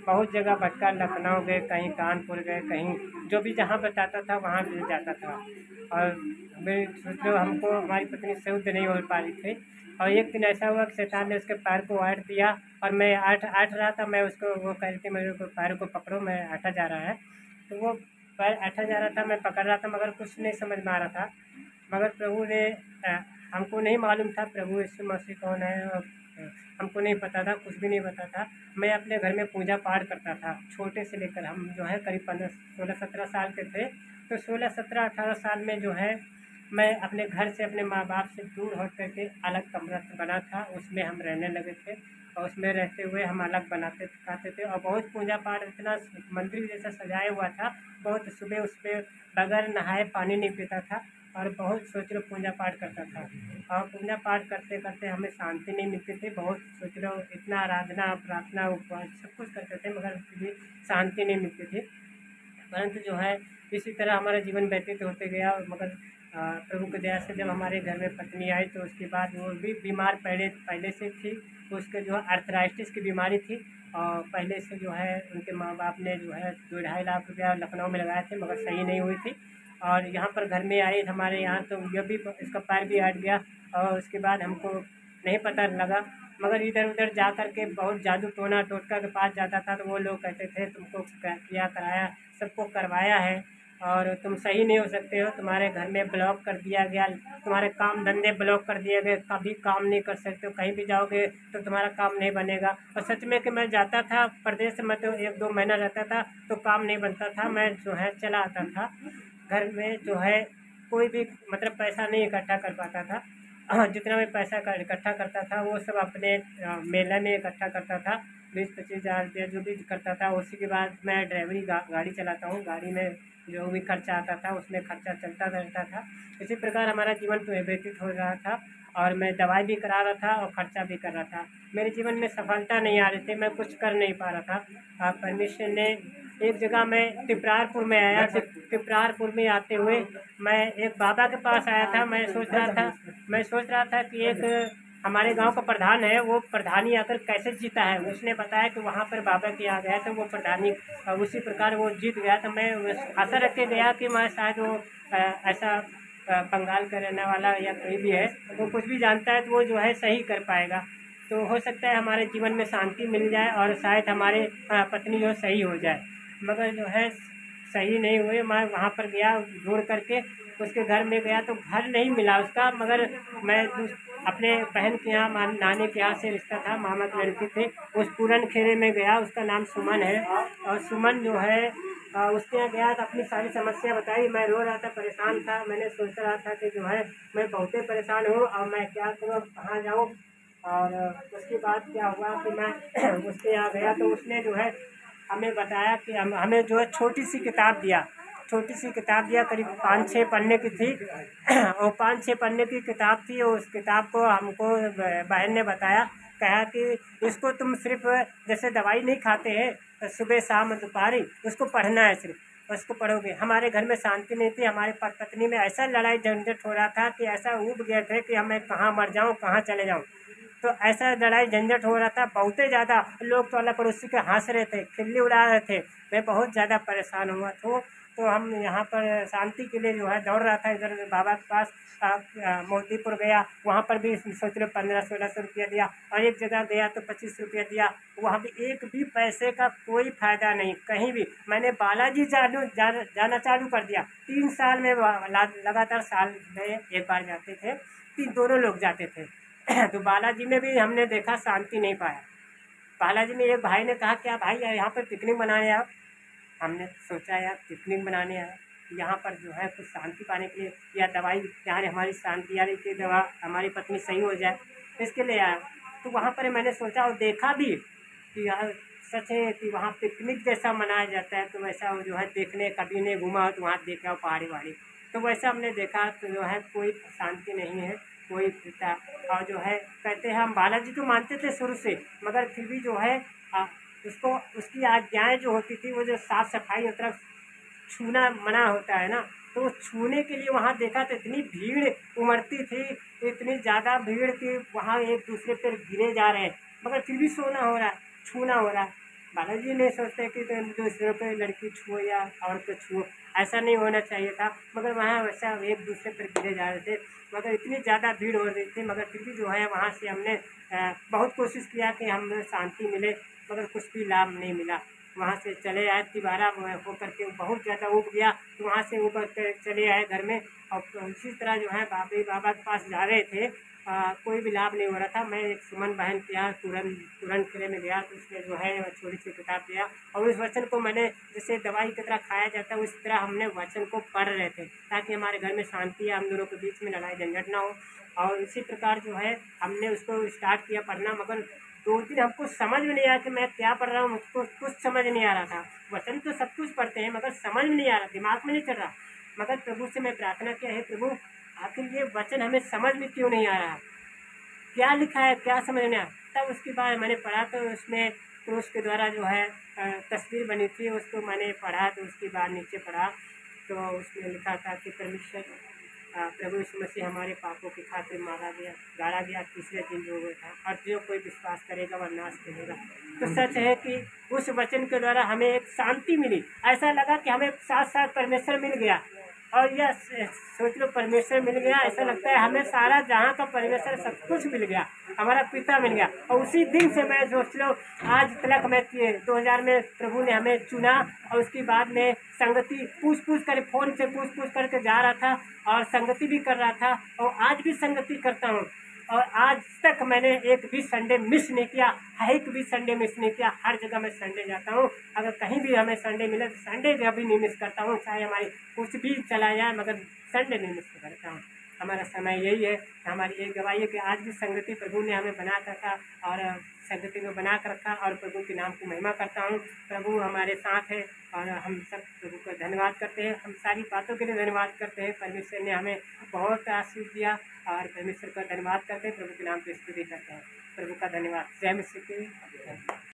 बहुत जगह भटका, लखनऊ गए, कहीं कानपुर गए, कहीं जो भी जहाँ बताता था वहाँ भी जाता था। और मेरे सोच लो हमको हमारी पत्नी शुद्ध नहीं हो पा रही थी। और एक दिन ऐसा हुआ कि शैतान ने उसके पैर को आट दिया और मैं आठ आठ रहा था, मैं उसको वो कह रही थी मेरे को पैर को पकड़ो, मैं आटा जा रहा है। तो वो पैर आटा जा रहा था, मैं पकड़ रहा था मगर कुछ नहीं समझ में आ रहा था। मगर प्रभु ने हमको नहीं मालूम था प्रभु यीशु मसीह कौन है, और हमको नहीं पता था, कुछ भी नहीं पता था। मैं अपने घर में पूजा पाठ करता था छोटे से लेकर, हम जो है करीब 16-17 साल के थे। तो 16-17-18 साल में जो है मैं अपने घर से, अपने माँ बाप से दूर हट करके अलग कमरा बना था, उसमें हम रहने लगे थे। और उसमें रहते हुए हम अलग बनाते खाते थे, और बहुत पूजा पाठ, इतना मंदिर जैसा सजाया हुआ था। बहुत सुबह उसमें बगैर नहाए पानी नहीं पीता था, और बहुत सोच लो पूजा पाठ करता था। और पूजा पाठ करते करते हमें शांति नहीं मिलती थी, बहुत सोच लो इतना आराधना प्रार्थना उपवास सब कुछ करते थे मगर फिर भी शांति नहीं मिलती थी। परंतु जो है इसी तरह हमारा जीवन व्यतीत होते गया। मगर प्रभु की दया से जब हमारे घर में पत्नी आई तो उसके बाद वो भी बीमार पहले से थी। उसके जो है अर्थराइटिस की बीमारी थी, और पहले से जो है उनके माँ बाप ने जो है 2-2.5 लाख रुपया लखनऊ में लगाए थे मगर सही नहीं हुई थी। और यहाँ पर घर में आई हमारे यहाँ तो यह भी इसका पैर भी हट गया। और उसके बाद हमको नहीं पता लगा, मगर इधर उधर जा कर के बहुत जादू टोना टोटका के पास जाता था तो वो लोग कहते थे तुमको किया कराया, सबको करवाया है और तुम सही नहीं हो सकते हो, तुम्हारे घर में ब्लॉक कर दिया गया, तुम्हारे काम धंधे ब्लॉक कर दिए गए, कभी काम नहीं कर सकते हो, कहीं भी जाओगे तो तुम्हारा काम नहीं बनेगा। और सच में कि मैं जाता था प्रदेश में तो 1-2 महीना रहता था तो काम नहीं बनता था, मैं जो है चला आता था। घर में जो है कोई भी मतलब पैसा नहीं इकट्ठा कर पाता था। जितना भी पैसा इकट्ठा करता था वो सब अपने मेला में इकट्ठा करता था, 20-25 हज़ार रुपया जो भी करता था। उसी के बाद मैं ड्राइवरी गाड़ी चलाता हूँ, गाड़ी में जो भी खर्चा आता था उसमें खर्चा चलता रहता था। इसी प्रकार हमारा जीवन तो व्यतीत हो रहा था, और मैं दवाई भी करा रहा था और खर्चा भी कर रहा था। मेरे जीवन में सफलता नहीं आ रही थी, मैं कुछ कर नहीं पा रहा था। परमेश्वर ने एक जगह मैं तिपरारपुर में आया, तिपरारपुर में आते हुए मैं एक बाबा के पास आया था। मैं सोच रहा था कि एक हमारे गांव का प्रधान है, वो प्रधानी आकर कैसे जीता है। उसने बताया कि वहाँ पर बाबा के यहाँ गया तो वो प्रधानी उसी प्रकार वो जीत गया। तो मैं आशा रख के गया कि मैं शायद वो ऐसा बंगाल का रहने वाला या कोई भी है, वो कुछ भी जानता है तो वो जो है सही कर पाएगा। तो हो सकता है हमारे जीवन में शांति मिल जाए और शायद हमारे पत्नी जो सही हो जाए। मगर जो है सही नहीं हुए। मैं वहाँ पर गया ढूंढ करके, उसके घर में गया तो घर नहीं मिला उसका, मगर मैं अपने बहन के यहाँ नानी के यहाँ से रिश्ता था, मामा की लड़की थे, उस पूरन खेरे में गया, उसका नाम सुमन है। और सुमन जो है उसके यहाँ गया तो अपनी सारी समस्या बताई। मैं रो रहा था, परेशान था, मैंने सोच रहा था कि जो है मैं बहुत ही परेशान हूँ और मैं क्या करूँ, कहाँ जाऊँ। और उसके बाद क्या हुआ कि मैं उसके यहाँ गया तो उसने जो है हमें बताया कि हमें जो है छोटी सी किताब दिया, करीब 5-6 पन्ने की थी। और 5-6 पन्ने की किताब थी। उस किताब को हमको बहन ने बताया, कहा कि इसको तुम सिर्फ जैसे दवाई नहीं खाते हैं सुबह शाम दोपहर, उसको पढ़ना है, सिर्फ उसको पढ़ोगे। हमारे घर में शांति नहीं थी, हमारे पत्नी में ऐसा लड़ाई झंझट हो रहा था कि ऐसा ऊब गए थे कि मैं कहाँ मर जाऊँ, कहाँ चले जाऊँ। तो ऐसा लड़ाई झंझट हो रहा था बहुत ही ज़्यादा। लोग तो अल्लाह पड़ोसी के हंस रहे थे, खिल्ली उड़ा रहे थे। मैं बहुत ज़्यादा परेशान हुआ तो हम यहाँ पर शांति के लिए जो है दौड़ रहा था इधर बाबा के पास। मोतीपुर गया, वहाँ पर भी सोच लो 1500-1600 रुपया दिया, और एक जगह गया तो 25 रुपया दिया। वहाँ भी एक भी पैसे का कोई फ़ायदा नहीं कहीं भी। मैंने बालाजी जाना चालू कर दिया। 3 साल में लगातार साल में एक बार जाते थे, दोनों लोग जाते थे। तो बालाजी में भी हमने देखा शांति नहीं पाया। बालाजी में एक भाई ने कहा क्या भाई यहाँ पर पिकनिक मनाने आओ। हमने सोचा यार पिकनिक मनाने आए, यहाँ पर जो है कुछ शांति पाने के लिए या दवाई यहाँ हमारी शांति यानी कि दवा हमारी पत्नी सही हो जाए, इसके लिए आया। तो वहाँ पर मैंने सोचा और देखा भी कि यार सच है कि वहाँ पिकनिक जैसा मनाया जाता है। तो वैसा जो है देखने कभी नहीं घूमा हो तो वहाँ देखा हो पहाड़ी वहाड़ी, तो वैसा हमने देखा। तो जो है कोई शांति नहीं है, कोई पिता। और जो है कहते हैं हम बालाजी को मानते थे शुरू से, मगर फिर भी जो है उसको उसकी आज्ञाएँ जो होती थी वो जो साफ़ सफाई मतलब छूना मना होता है ना, तो छूने के लिए वहाँ देखा तो इतनी भीड़ उमड़ती थी, इतनी ज़्यादा भीड़ कि वहाँ एक दूसरे पर गिरे जा रहे हैं, मगर फिर भी सोना हो रहा है, छूना हो रहा है। बालाजी नहीं सोचते कि दूसरों को लड़की छुओ या औरत को छुओ, ऐसा नहीं होना चाहिए था। मगर वहाँ वैसा एक दूसरे पर गिरे जा रहे थे, मगर इतनी ज़्यादा भीड़ हो रही थी, मगर फिर भी जो है वहाँ से हमने बहुत कोशिश किया कि हमें शांति मिले, मगर कुछ भी लाभ नहीं मिला। वहाँ से चले आए, तिबारा होकर के बहुत ज़्यादा उब गया, तो वहाँ से उबर कर चले आए घर में। और इसी तरह जो है बाबा के पास जा रहे थे, कोई भी लाभ नहीं हो रहा था। मैं एक सुमन बहन के यहाँ तुरंत किले में गया, तो उसने जो है छोटी सी किताब दिया, और उस वचन को मैंने जैसे दवाई की तरह खाया जाता है, उस तरह हमने वचन को पढ़ रहे थे, ताकि हमारे घर में शांति या हम दोनों के बीच में लड़ाई झंझट ना हो। और इसी प्रकार जो है हमने उसको स्टार्ट किया पढ़ना, मगर 2 दिन हमको समझ में नहीं आया कि मैं क्या पढ़ रहा हूँ, मुझको कुछ समझ नहीं आ रहा था। वचन तो सब कुछ पढ़ते हैं, मगर समझ में नहीं आ रहा, दिमाग में नहीं चल रहा। मगर प्रभु से मैं प्रार्थना किया है, प्रभु आखिर ये वचन हमें समझ में क्यों नहीं आ रहा, क्या लिखा है, क्या समझ में आया। तब उसके बाद मैंने पढ़ा, तो उसमें क्रूस के द्वारा जो है तस्वीर बनी थी, उसको मैंने पढ़ा। तो उसके बाद नीचे पढ़ा, तो उसमें लिखा था कि परमेश्वर प्रभु यीशु मसीह हमारे पापों की खातिर मारा गया, गाड़ा गया, तीसरे दिन जो हुआ था, और जो कोई विश्वास करेगा वह नाश करेगा। तो सच है कि उस वचन के द्वारा हमें एक शांति मिली, ऐसा लगा कि हमें साथ साथ परमेश्वर मिल गया। और यह सोच लो, परमेश्वर मिल गया, ऐसा लगता है हमें सारा जहाँ का परमेश्वर सब कुछ मिल गया, हमारा पिता मिल गया। और उसी दिन से मैं सोच लो आज तक मैं 2000 में प्रभु ने हमें चुना, और उसके बाद में संगति पूछ कर फोन से पूछ करके जा रहा था, और संगति भी कर रहा था, और आज भी संगति करता हूँ। और आज तक मैंने एक भी संडे मिस नहीं किया, एक भी संडे मिस नहीं किया। हर जगह मैं संडे जाता हूँ, अगर कहीं भी हमें संडे मिले तो संडे कभी नहीं मिस करता हूँ, चाहे हमारी कुछ भी चला जाए, मगर संडे नहीं मिस करता हूँ। हमारा समय यही है, हमारी एक गवाही है कि आज भी संगति प्रभु ने हमें बना कर रखा, और संगति में बना कर रखा, और प्रभु के नाम को महिमा करता हूँ। प्रभु हमारे साथ है, और हम सब प्रभु का धन्यवाद करते हैं। हम सारी बातों के लिए धन्यवाद करते हैं। परमेश्वर ने हमें बहुत आशीष दिया, और परमेश्वर का धन्यवाद करते हैं, प्रभु के नाम की स्तुति करते हैं। प्रभु का धन्यवाद। जय मसीह की।